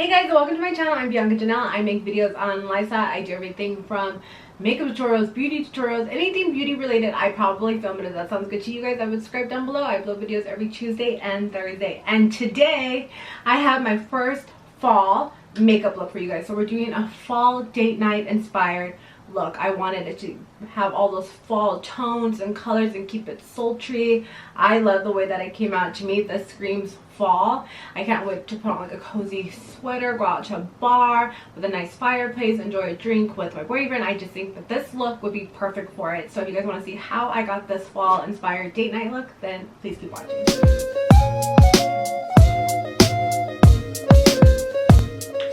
Hey guys, welcome to my channel. I'm Bianca Janel. I make videos on lifestyle. I do everything from makeup tutorials, beauty tutorials, anything beauty related. I probably film it. If that sounds good to you guys, I would subscribe down below. I upload videos every Tuesday and Thursday. And today I have my first fall makeup look for you guys. So we're doing a fall date night inspired look. I wanted it to have all those fall tones and colors and keep it sultry. I love the way that it came out. To me, this screams fall. I can't wait to put on like a cozy sweater, go out to a bar with a nice fireplace, enjoy a drink with my boyfriend. I just think that this look would be perfect for it. So if you guys want to see how I got this fall inspired date night look, then please keep watching.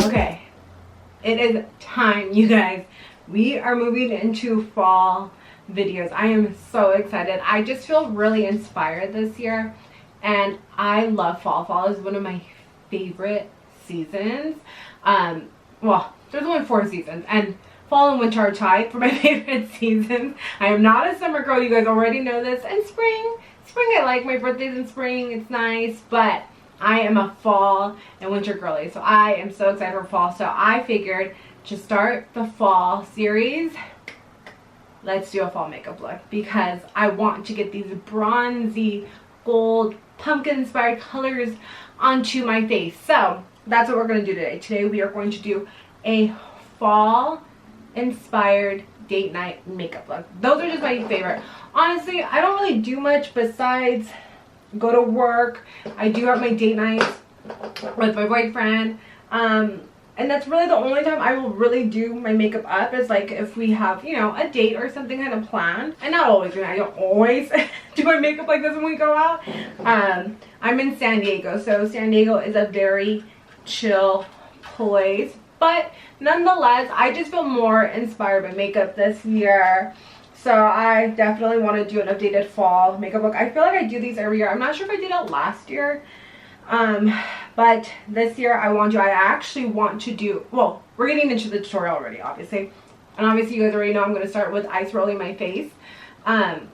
Okay, it is time, you guys. We are moving into fall videos. I am so excited. I just feel really inspired this year, and I love fall. Fall is one of my favorite seasons. Well, there's only 4 seasons, and fall and winter are tied for my favorite seasons. I am not a summer girl. You guys already know this. And spring I like. My birthday's in spring. It's nice, but I am a fall and winter girly. So I am so excited for fall. So I figured to start the fall series, let's do a fall makeup look, because I want to get these bronzy gold pumpkin inspired colors onto my face. So that's what we're going to do today. Today we are going to do a fall inspired date night makeup look. Those are just my favorite. Honestly, I don't really do much besides go to work. I do have my date nights with my boyfriend, and that's really the only time I will really do my makeup up, is like if we have, you know, a date or something kind of planned. And not always, I don't always do my makeup like this when we go out. I'm in San Diego, so San Diego is a very chill place. But nonetheless, I just feel more inspired by makeup this year. So I definitely want to do an updated fall makeup look. I feel like I do these every year. I'm not sure if I did it last year. But this year I actually want to do, well, we're getting into the tutorial already, obviously. And obviously you guys already know I'm going to start with ice rolling my face. I'm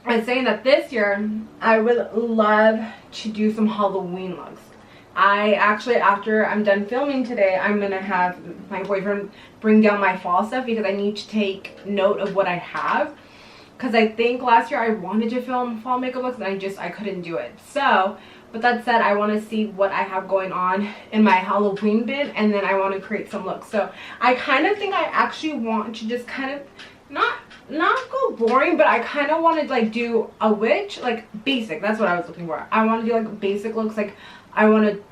saying that this year I would love to do some Halloween looks. I actually, after I'm done filming today, I'm going to have my boyfriend bring down my fall stuff, because I need to take note of what I have. Because I think last year I wanted to film fall makeup looks and I couldn't do it. So, with that said, I want to see what I have going on in my Halloween bin, and then I want to create some looks. So I kind of think I actually want to just kind of not go boring, but I kind of want to like do a witch, like basic. That's what I was looking for. I want to do like basic looks. Like I want to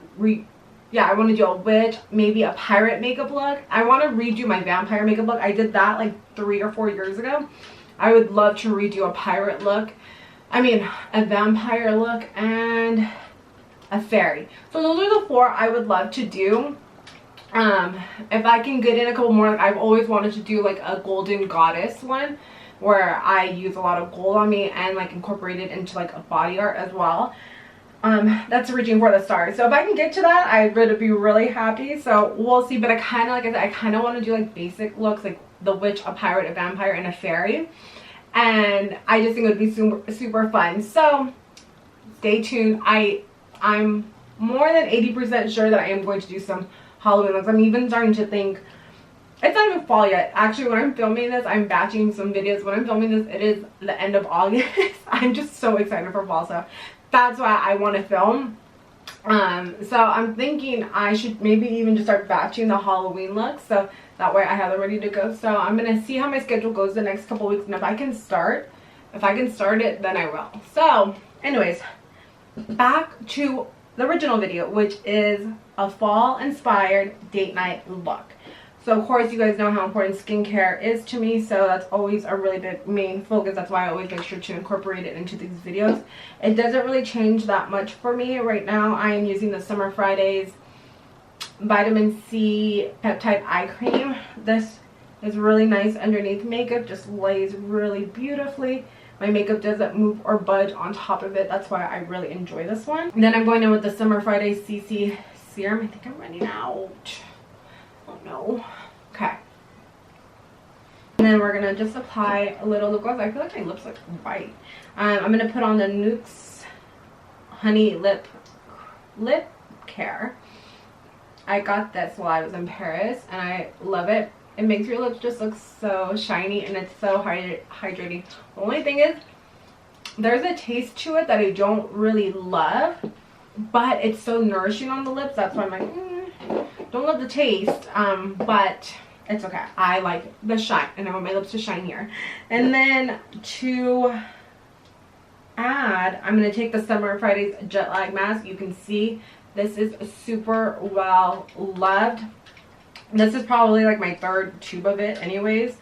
I want to do a witch, maybe a pirate makeup look. I want to redo my vampire makeup look. I did that like 3 or 4 years ago. I would love to redo a pirate look. I mean, a vampire look and a fairy. So those are the 4 I would love to do. If I can get in a couple more, like I've always wanted to do like a golden goddess one, where I use a lot of gold on me and like incorporate it into like a body art as well. That's reaching for the stars. So if I can get to that, I would be really happy. So we'll see. But I kind of, like I said, I kind of want to do like basic looks, like the witch, a pirate, a vampire, and a fairy. And I just think it would be super fun. So stay tuned. I'm more than 80% sure that I am going to do some Halloween looks. I'm even starting to think, it's not even fall yet. Actually, when I'm filming this, I'm batching some videos. When I'm filming this, it is the end of August. I'm just so excited for fall, so that's why I want to film. So I'm thinking I should maybe even just start batching the Halloween looks, so that way I have them ready to go. So I'm going to see how my schedule goes the next couple weeks, and if I can start it, then I will. So anyways, back to the original video, which is a fall inspired date night look. So of course you guys know how important skincare is to me, so that's always a really big main focus. That's why I always make sure to incorporate it into these videos. It doesn't really change that much for me. Right now I am using the Summer Fridays vitamin C peptide eye cream. This is really nice underneath makeup, just lays really beautifully. My makeup doesn't move or budge on top of it. That's why I really enjoy this one. And then I'm going in with the Summer Fridays CC serum. I think I'm running out. Oh no. Okay. And then we're gonna just apply a little lip gloss. I feel like my lips look white. I'm gonna put on the NYX Honey Lip Care. I got this while I was in Paris, and I love it. It makes your lips just look so shiny, and it's so hydrating. The only thing is, there's a taste to it that I don't really love, but it's so nourishing on the lips. That's why I'm like, don't love the taste, but it's okay. I like the shine, and I want my lips to shine here. And then to add, I'm going to take the Summer Fridays Jet Lag Mask. You can see this is super well loved. This is probably like my third tube of it anyways,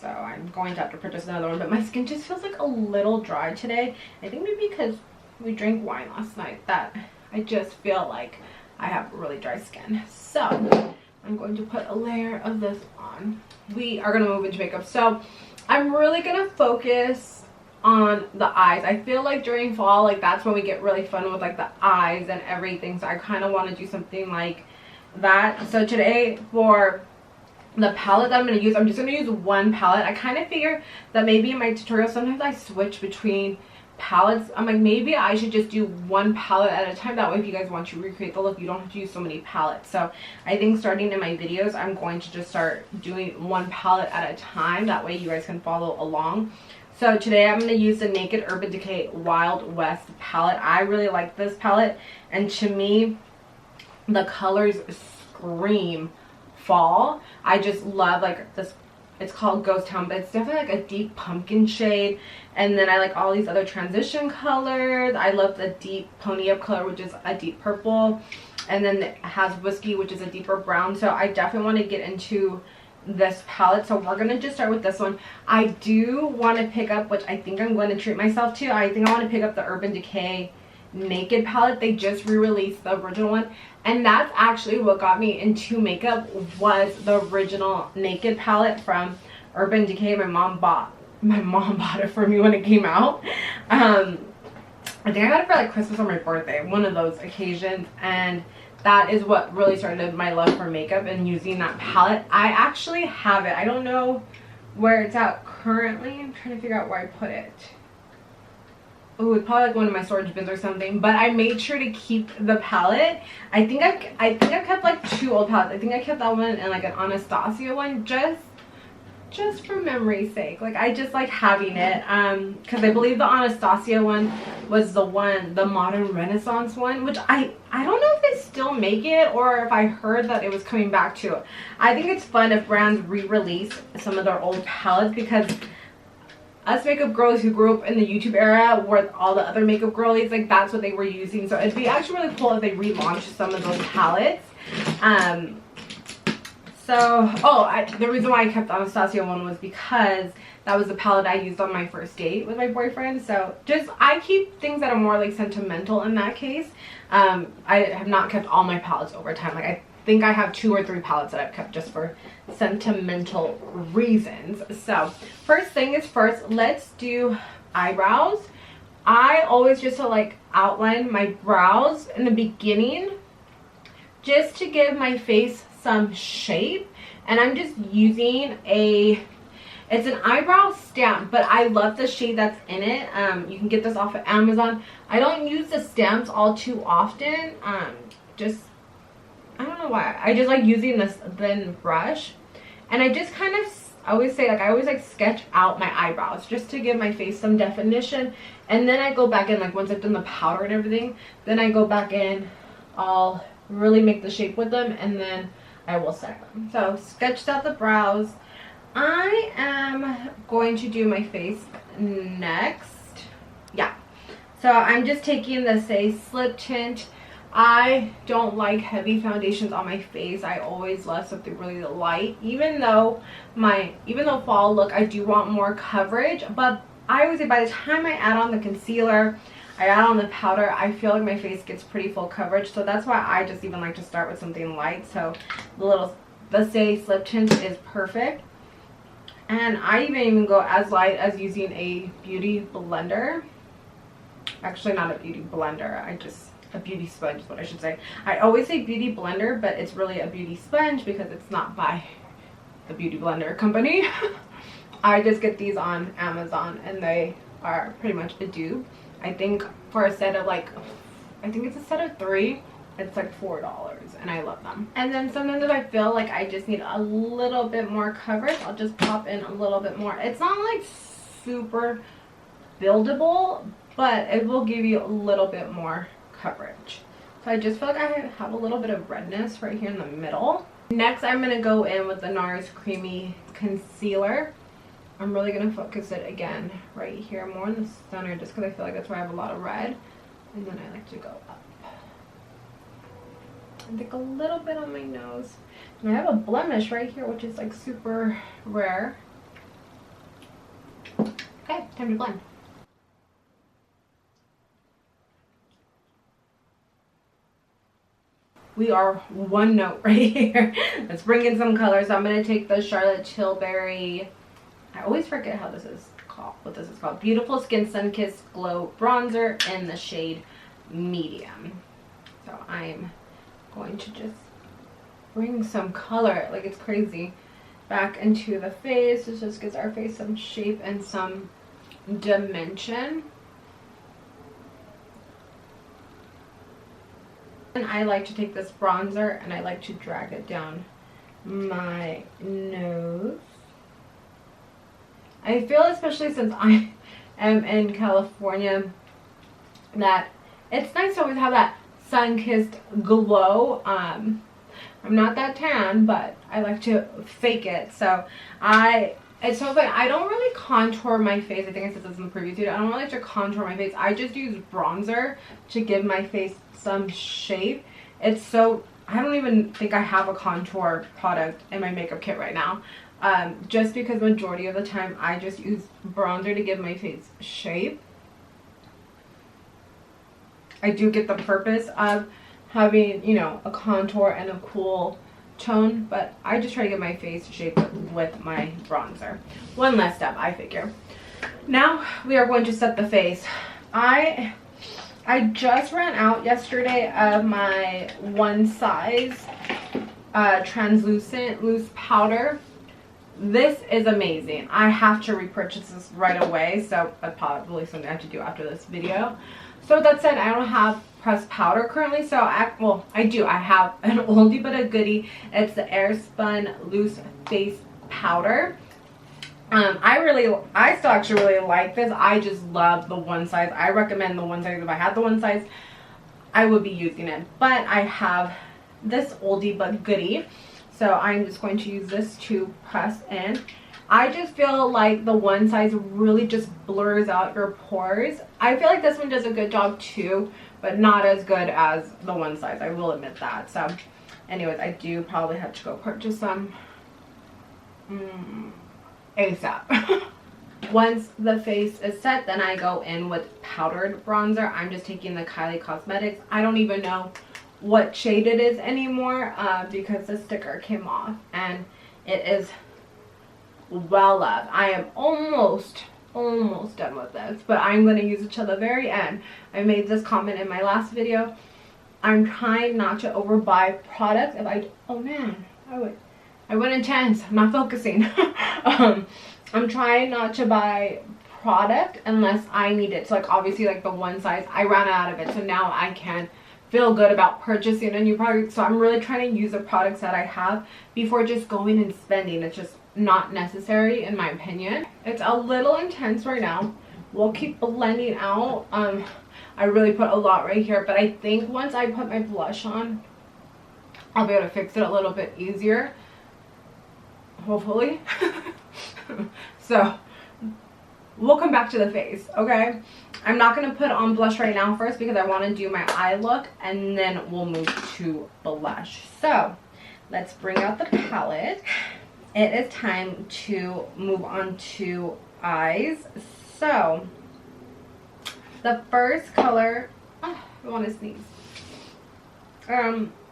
so I'm going to have to purchase another one. But my skin just feels like a little dry today. I think maybe because we drank wine last night that I just feel like I have really dry skin. So I'm going to put a layer of this on. We are going to move into makeup. So I'm really going to focus on the eyes. I feel like during fall, like that's when we get really fun with like the eyes and everything. So I kind of want to do something like that. So today for the palette that I'm going to use, I'm just going to use one palette. I kind of figure that maybe in my tutorial sometimes I switch between palettes. I'm like, maybe I should just do one palette at a time. That way if you guys want to recreate the look, you don't have to use so many palettes. So I think starting in my videos, I'm going to just start doing one palette at a time. That way you guys can follow along. So today I'm going to use the Naked Urban Decay Wild West palette. I really like this palette, and to me the colors scream fall. I just love like this. It's called Ghost Town, but it's definitely like a deep pumpkin shade. And then I like all these other transition colors. I love the deep pony up color, which is a deep purple, and then it has Whiskey, which is a deeper brown. So I definitely want to get into this palette. So we're gonna just start with this one. I do want to pick up, which I think I'm going to treat myself to, I think I want to pick up the Urban Decay Naked palette. They just re-released the original one, and that's actually what got me into makeup, was the original Naked palette from Urban Decay. My mom bought it for me when it came out. I think I got it for like Christmas or my birthday, one of those occasions, and that is what really started my love for makeup and using that palette. I actually have it. I don't know where it's at currently. I'm trying to figure out where I put it. Oh, it's probably like one of my storage bins or something, but I made sure to keep the palette. I think I kept like 2 old palettes. I think I kept that one and like an Anastasia one, just for memory's sake. Like I just like having it, because I believe the Anastasia one was the modern Renaissance one, which I don't know if they still make it or if I heard that it was coming back too. I think it's fun if brands re-release some of their old palettes, because us makeup girls who grew up in the YouTube era with all the other makeup girlies, like that's what they were using. So it'd be actually really cool if they relaunched some of those palettes. The reason why I kept the Anastasia one was because that was the palette I used on my first date with my boyfriend. So I keep things that are more like sentimental in that case. I have not kept all my palettes over time. Like I think I have 2 or 3 palettes that I've kept just for sentimental reasons. So first thing is first, let's do eyebrows. I always just to like outline my brows in the beginning just to give my face some shape, and I'm just using it's an eyebrow stamp, but I love the shade that's in it. You can get this off of Amazon. I don't use the stamps all too often. I don't know why. I just like using this thin brush, and I just kind of, I always sketch out my eyebrows just to give my face some definition, and then I go back in, like once I've done the powder and everything, then I go back in, I'll really make the shape with them, and then I will set them. So sketched out the brows. I am going to do my face next. Yeah. So I'm just taking the Slip Tint. I don't like heavy foundations on my face. I always love something really light. Even though fall look, I do want more coverage, but I always say by the time I add on the concealer, I add on the powder, I feel like my face gets pretty full coverage. So that's why I just even like to start with something light. So the Slip Tint is perfect. And I even go as light as using a beauty blender. Actually, not a beauty blender. A beauty sponge is what I should say. I always say beauty blender, but it's really a beauty sponge because it's not by the beauty blender company. I just get these on Amazon, and they are pretty much a dupe. I think for a set of I think it's a set of 3. It's like $4 and I love them. And then sometimes if I feel like I just need a little bit more coverage, I'll just pop in a little bit more. It's not like super buildable, but it will give you a little bit more coverage. So I just feel like I have a little bit of redness right here in the middle. Next, I'm going to go in with the NARS Creamy Concealer. I'm really going to focus it again right here more in the center just because I feel like that's where I have a lot of red. And then I like to go up. And take a little bit on my nose. And I have a blemish right here, which is like super rare. Okay, time to blend. We are one note right here. Let's bring in some colors. So I'm going to take the Charlotte Tilbury, I always forget how this is called, what this is called. Beautiful Skin Sunkissed Glow Bronzer in the shade Medium. So I'm going to just bring some color, like it's crazy, back into the face. This just gives our face some shape and some dimension. And I like to take this bronzer and I like to drag it down my nose. I feel, especially since I am in California, that it's nice to always have that sun-kissed glow. I'm not that tan, but I like to fake it. So it's so funny. I don't really contour my face. I think I said this in the previous video. I don't really like to contour my face. I just use bronzer to give my face some shape. It's so, I don't even think I have a contour product in my makeup kit right now. Just because majority of the time I just use bronzer to give my face shape. I do get the purpose of having, you know, a contour and a cool tone, but I just try to get my face shape with my bronzer. One less step, I figure. Now we are going to set the face. I just ran out yesterday of my one size translucent loose powder. This is amazing. I have to repurchase this right away, so that's probably something I have to do after this video. So with that said, I don't have pressed powder currently, so I do. I have an oldie but a goodie. It's the Airspun Loose Face Powder. I still actually really like this. I just love the one size. I recommend the one size. If I had the one size, I would be using it. But I have this oldie but goodie. So I'm just going to use this to press in. I just feel like the one size really just blurs out your pores. I feel like this one does a good job too, but not as good as the one size. I will admit that. So anyways, I do probably have to go purchase some ASAP. Once the face is set, then I go in with powdered bronzer. I'm just taking the Kylie Cosmetics. I don't even know what shade it is anymore because the sticker came off, and it is well loved. I am almost done with this, but I'm going to use it till the very end. I made this comment in my last video. I'm trying not to overbuy products. Oh man, I went intense. I'm not focusing. I'm trying not to buy product unless I need it. So like obviously like the one size, I ran out of it, so now I can feel good about purchasing a new product. So I'm really trying to use the products that I have before just going and spending. It's just not necessary in my opinion. It's a little intense right now. We'll keep blending out. I really put a lot right here, but I think once I put my blush on, I'll be able to fix it a little bit easier, hopefully. So we'll come back to the face, okay? I'm not going to put on blush right now first because I want to do my eye look, and then we'll move to blush. So let's bring out the palette. It is time to move on to eyes. So the first color, I want to sneeze.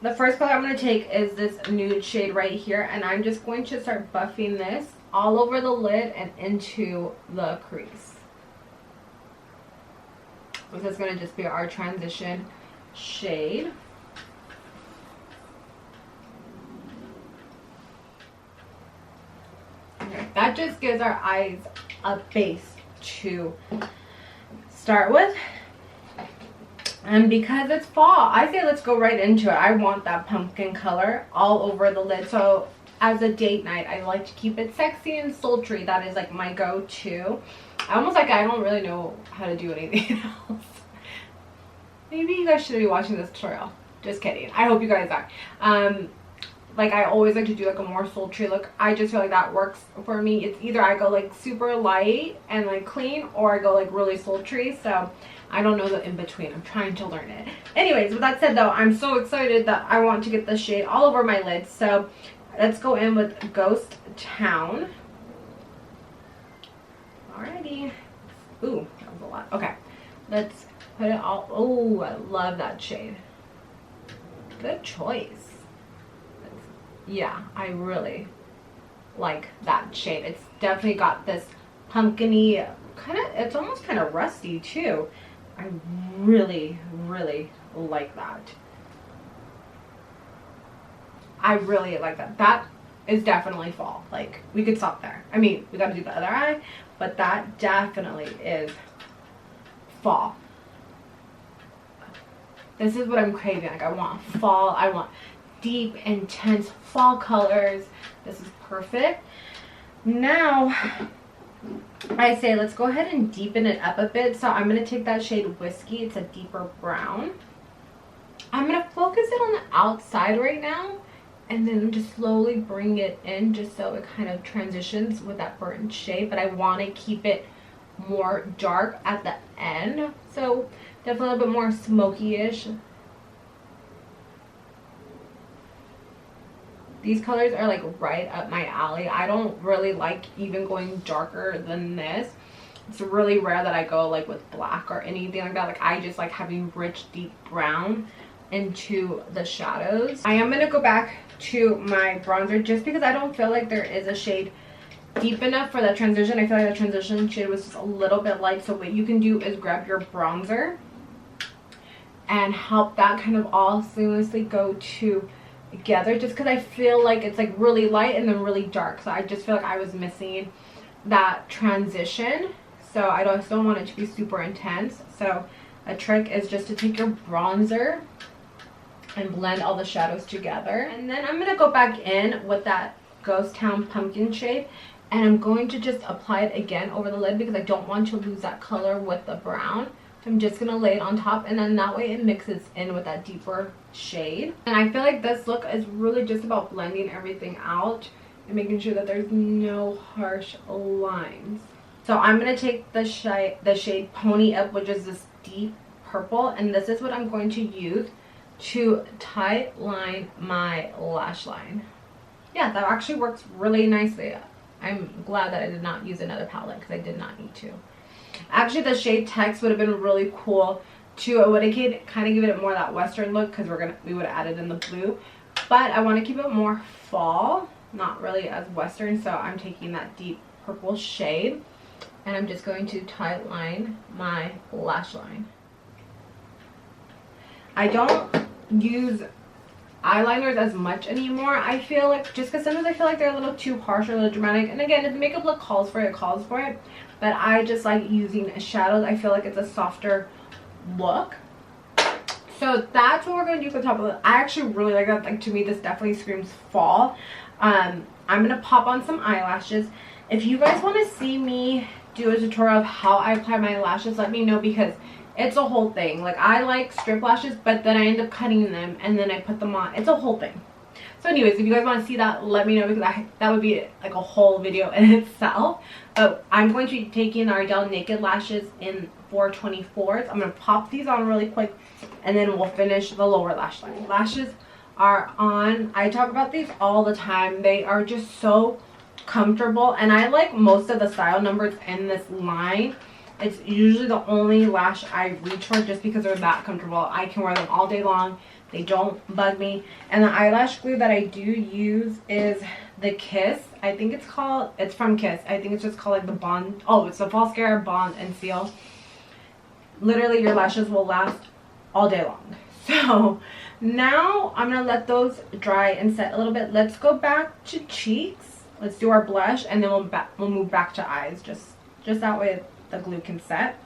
The first color I'm going to take is this nude shade right here, and I'm just going to start buffing this all over the lid and into the crease. This is going to just be our transition shade. Okay, that just gives our eyes a base to start with. And because it's fall, I say let's go right into it. I want that pumpkin color all over the lid. So as a date night, I like to keep it sexy and sultry. That is like my go-to. I don't really know how to do anything else. Maybe you guys should be watching this tutorial. Just kidding. I hope you guys are. Like I always like to do like a more sultry look. I just feel like that works for me. It's either I go like super light and like clean, or I go like really sultry. So I don't know the in between. I'm trying to learn it. Anyways, with that said though, I'm so excited that I want to get this shade all over my lid. So let's go in with Ghost Town. Alrighty. Ooh, that was a lot. Okay, let's put it all. Oh, I love that shade. Good choice. Yeah, I really like that shade. It's definitely got this pumpkin-y kind of, it's almost kind of rusty too. I really, really like that. I really like that. That is definitely fall. Like, we could stop there. I mean, we got to do the other eye, but that definitely is fall. This is what I'm craving. Like, I want fall. I want deep, intense fall colors. This is perfect. Now, I say let's go ahead and deepen it up a bit. So I'm going to take that shade Whiskey. It's a deeper brown. I'm going to focus it on the outside right now, and then just slowly bring it in just so it kind of transitions with that burnt shade. But I want to keep it more dark at the end. So definitely a little bit more smoky-ish. These colors are like right up my alley. I don't really like even going darker than this. It's really rare that I go like with black or anything like that. Like I just like having rich deep brown into the shadows. I am going to go back to my bronzer just because I don't feel like there is a shade deep enough for that transition. I feel like the transition shade was just a little bit light. So what you can do is grab your bronzer and help that kind of all seamlessly go together, just because I feel like it's like really light and then really dark. So I just feel like I was missing that transition. So I don't want it to be super intense. So a trick is just to take your bronzer and blend all the shadows together. And then I'm going to go back in with that Ghost Town pumpkin shade, and I'm going to just apply it again over the lid because I don't want to lose that color with the brown. So I'm just going to lay it on top, and then that way it mixes in with that deeper shade. And I feel like this look is really just about blending everything out and making sure that there's no harsh lines. So I'm going to take the shade Pony Up, which is this deep purple, and this is what I'm going to use to tight line my lash line. Yeah, that actually works really nicely. I'm glad that I did not use another palette because I did not need to. Actually, the shade Text would have been really cool too. It would have kind of given it more that western look because we would have added in the blue. But I want to keep it more fall, not really as western. So I'm taking that deep purple shade and I'm just going to tight line my lash line. I don't use eyeliners as much anymore. I feel like, just because sometimes I feel like they're a little too harsh or a little dramatic. And again, if the makeup look calls for it, it calls for it. But I just like using shadows. I feel like it's a softer look. So that's what we're going to do for the top of it. I actually really like that. Like, to me, this definitely screams fall. I'm going to pop on some eyelashes. If you guys want to see me do a tutorial of how I apply my lashes, let me know, because it's a whole thing. Like, I like strip lashes, but then I end up cutting them and then I put them on. It's a whole thing. So anyways, if you guys want to see that, let me know, because that would be like a whole video in itself. But I'm going to be taking the Ardell Naked Lashes in 424s. I'm going to pop these on really quick, and then we'll finish the lower lash line. Lashes are on. I talk about these all the time. They are just so comfortable, and I like most of the style numbers in this line. It's usually the only lash I reach for just because they're that comfortable. I can wear them all day long. They don't bug me. And the eyelash glue that I do use is the Kiss. I think it's from Kiss. I think it's just called like the Bond. Oh, it's the False Scare, Bond, and Seal. Literally, your lashes will last all day long. So now I'm going to let those dry and set a little bit. Let's go back to cheeks. Let's do our blush, and then we'll move back to eyes. Just that way the glue can set.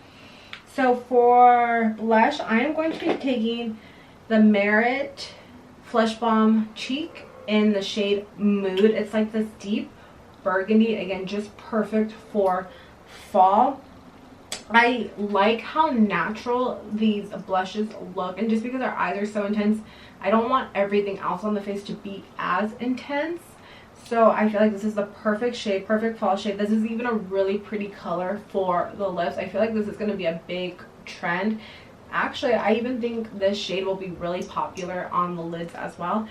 So for blush, I am going to be taking the Merit Flesh Balm Cheek in the shade Mood. It's like this deep burgundy, again, just perfect for fall. I like how natural these blushes look, and just because our eyes are so intense, I don't want everything else on the face to be as intense. So I feel like this is the perfect shade, perfect fall shade. This is even a really pretty color for the lips. I feel like this is going to be a big trend. Actually, I even think this shade will be really popular on the lids as well.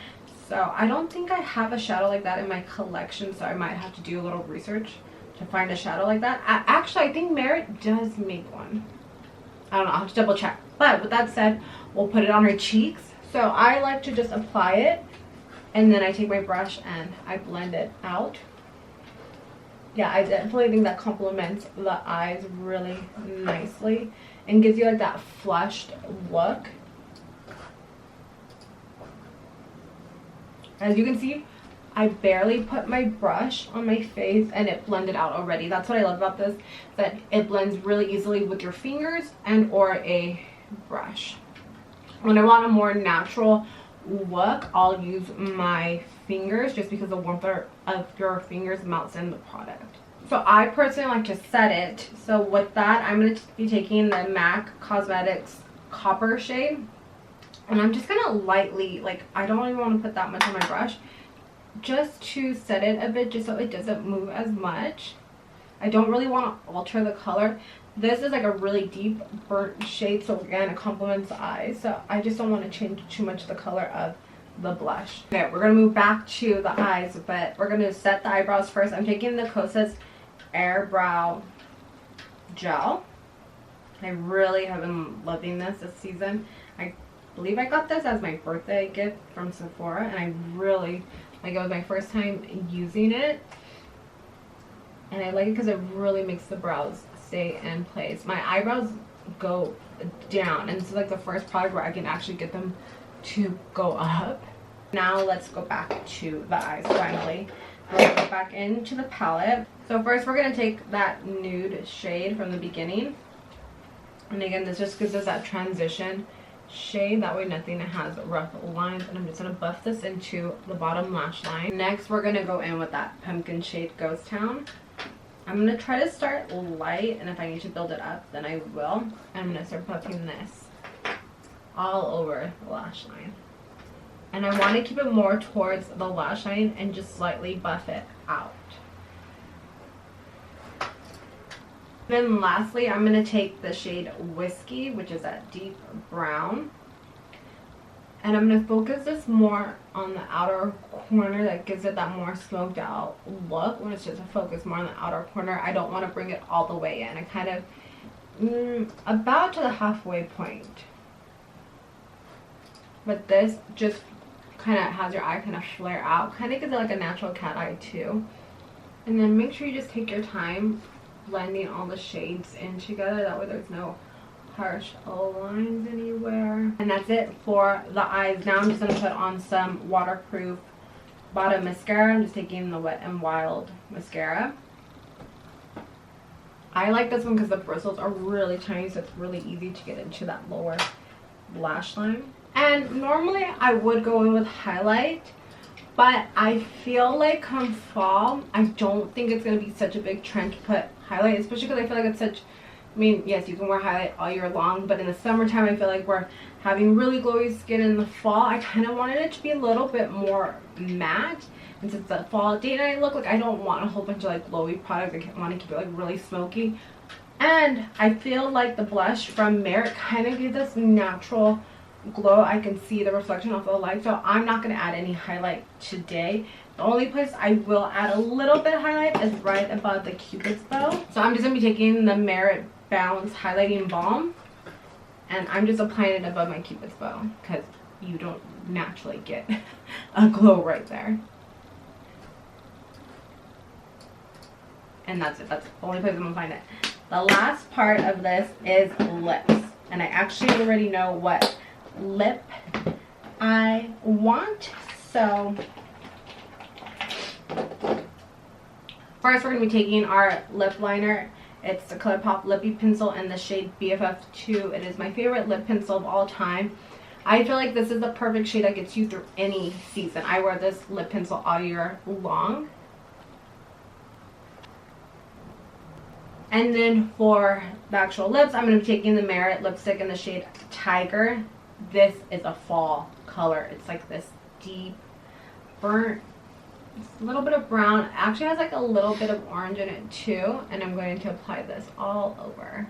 So I don't think I have a shadow like that in my collection, so I might have to do a little research to find a shadow like that. Actually, I think Merit does make one. I don't know, I'll have to double check. But with that said, we'll put it on our cheeks. So I like to just apply it, and then I take my brush and I blend it out. Yeah, I definitely think that complements the eyes really nicely and gives you like that flushed look. As you can see, I barely put my brush on my face and it blended out already. That's what I love about this, that it blends really easily with your fingers and or a brush. When I want a more natural look, I'll use my fingers just because the warmth of your fingers melts in the product. So I personally like to set it. So with that, I'm going to be taking the MAC Cosmetics Copper shade. And I'm just going to lightly, like, I don't even want to put that much on my brush, just to set it a bit, just so it doesn't move as much. I don't really want to alter the color. This is like a really deep burnt shade, so again, it complements the eyes. So I just don't want to change too much the color of the blush. Okay, we're going to move back to the eyes, but we're going to set the eyebrows first. I'm taking the Kosas Air Brow Gel. I really have been loving this season. I believe I got this as my birthday gift from Sephora, and I really like it. Was my first time using it, and I like it because it really makes the brows stay in place. My eyebrows go down, and this is like the first product where I can actually get them to go up. Now let's go back to the eyes. Finally, we're gonna go back into the palette. So first we're gonna take that nude shade from the beginning, and again, this just gives us that transition shade, that way nothing has rough lines. And I'm just going to buff this into the bottom lash line. Next we're going to go in with that pumpkin shade Ghost Town. I'm going to try to start light, and if I need to build it up then I will. I'm going to start buffing this all over the lash line, and I want to keep it more towards the lash line and just slightly buff it out. Then lastly, I'm going to take the shade Whiskey, which is that deep brown, and I'm going to focus this more on the outer corner. That gives it that more smoked out look. When it's just a focus more on the outer corner, I don't want to bring it all the way in. I kind of about to the halfway point, but this just kind of has your eye kind of flare out, kind of gives it like a natural cat eye too. And then make sure you just take your time blending all the shades in together, that way there's no harsh lines anywhere. And that's it for the eyes. Now I'm just going to put on some waterproof bottom mascara. I'm just taking the Wet n Wild mascara. I like this one because the bristles are really tiny, so it's really easy to get into that lower lash line. And normally I would go in with highlight, but I feel like come fall, I don't think it's going to be such a big trend to put highlight, especially because I feel like it's such, I mean, yes, you can wear highlight all year long, but in the summertime, I feel like we're having really glowy skin. In the fall, I kind of wanted it to be a little bit more matte. And since the fall date night look, like I don't want a whole bunch of like glowy products. I want to keep it like really smoky. And I feel like the blush from Merit kind of gives this natural glow. I can see the reflection off the light, so I'm not going to add any highlight today. The only place I will add a little bit of highlight is right above the Cupid's bow. So I'm just going to be taking the Merit Bounce Highlighting Balm, and I'm just applying it above my Cupid's bow because you don't naturally get a glow right there. And that's it. That's the only place I'm going to find it. The last part of this is lips, and I actually already know what lip I want. So first we're going to be taking our lip liner It's the ColourPop Lippy Pencil in the shade BFF2. It is my favorite lip pencil of all time. I feel like this is the perfect shade that gets you through any season. I wear this lip pencil all year long. And then for the actual lips, I'm going to be taking the Merit lipstick in the shade Tiger. This is a fall color. It's like this deep burnt, a little bit of brown. It actually has like a little bit of orange in it too. And I'm going to apply this all over.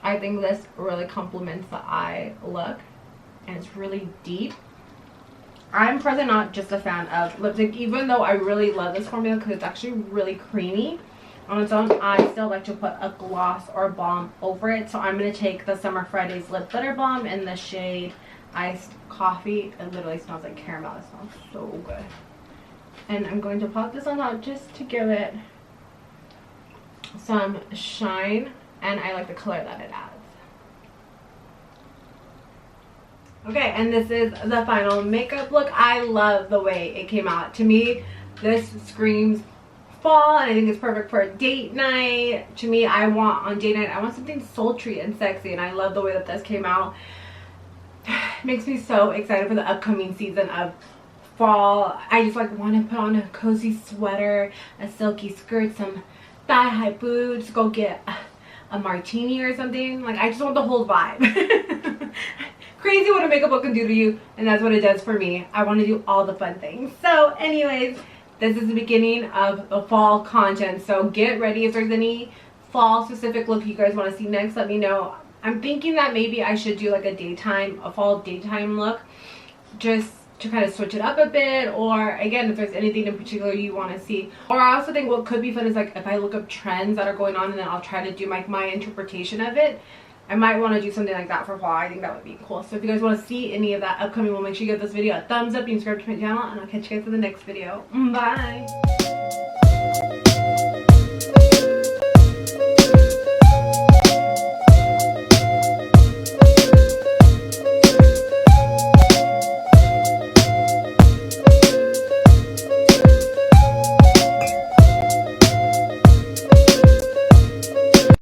I think this really complements the eye look. And it's really deep. I'm personally not just a fan of lipstick, even though I really love this formula because it's actually really creamy on its own. I still like to put a gloss or balm over it. So I'm going to take the Summer Fridays Lip Glitter Balm in the shade Iced Coffee. It literally smells like caramel. It smells so good. And I'm going to pop this on top just to give it some shine. And I like the color that it adds. Okay, and this is the final makeup look. I love the way it came out. To me, this screams fall, and I think it's perfect for a date night. To me, I want something sultry and sexy, and I love the way that this came out. It makes me so excited for the upcoming season of fall. I just like want to put on a cozy sweater, a silky skirt, some thigh-high boots, go get a martini or something. Like, I just want the whole vibe. Crazy what a makeup look can do to you, and that's what it does for me. I want to do all the fun things. So anyways, this is the beginning of the fall content, so get ready. If there's any fall specific look you guys want to see next, let me know. I'm thinking that maybe I should do like a fall daytime look, just to kind of switch it up a bit. Or again, if there's anything in particular you want to see. Or I also think what could be fun is like if I look up trends that are going on and then I'll try to do like my interpretation of it. I might want to do something like that for fall. I think that would be cool. So if you guys want to see any of that upcoming, well, make sure you give this video a thumbs up and subscribe to my channel, and I'll catch you guys in the next video. Bye.